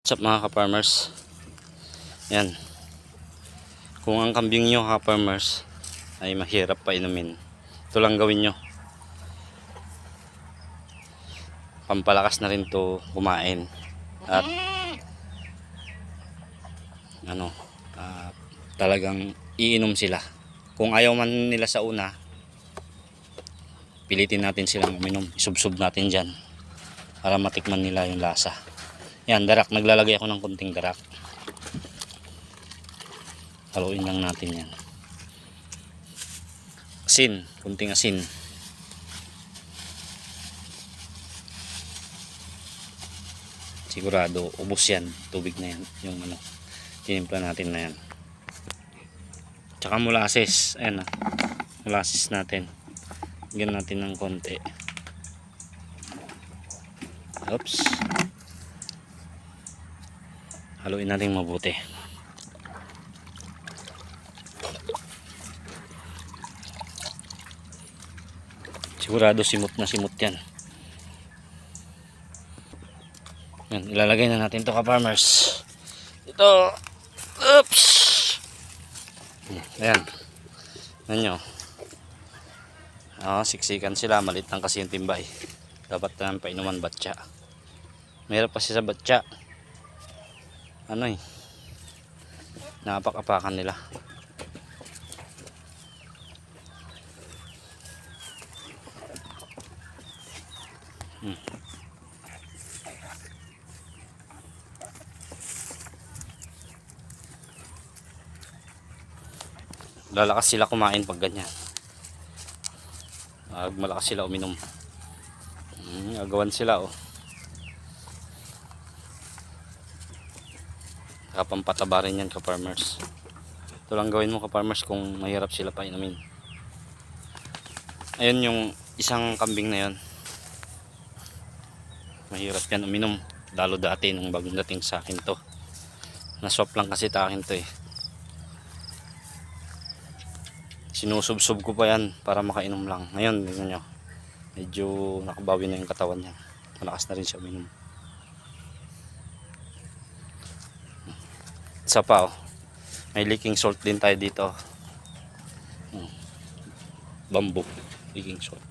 What's up mga ka-farmers? Yan. Kung ang kambing nyo ka-farmers ay mahirap pa inumin, ito lang gawin nyo. Pampalakas na rin to kumain. At talagang iinom sila. Kung ayaw man nila sa una, pilitin natin silang uminom. Isubsob natin dyan para matikman nila yung lasa. Yan, darak. Naglalagay ako ng kunting darak. Haluin lang natin yan. Asin, kunting asin. Sigurado ubos yan, tubig na yan, yung tinimpla natin na yan. Tsaka molasses. Ayan na, molasses natin. Bigyan natin ng konti. Oops. Haluin natin mabuti. Sigurado simot na simot yan. Yan, ilalagay na natin to ka-farmers. Ito. Oops. Ayan. Ayan nyo. Siksikan sila. Malit lang kasi yung timbay. Dapat na painuman batya. Mayroon pa siya sa batya. Napak-apakan nila. Lalakas sila kumain pag ganyan. Malakas sila uminom. Agawan sila Pampataba rin yan ka-farmers. Ito lang gawin mo ka-farmers kung mahirap sila pa inumin. Ayun yung isang kambing na yon. Mahirap yan uminom. Lalo dati nung bagong dating sa akin to. Naswap lang kasi ta akin to Sinusubsob ko pa yan para makainom lang. Ngayon, tingnan nyo. Medyo nakabawi na yung katawan niya. Malakas na rin siya uminom. Isa pa may leaking salt din tayo dito. Bamboo leaking salt.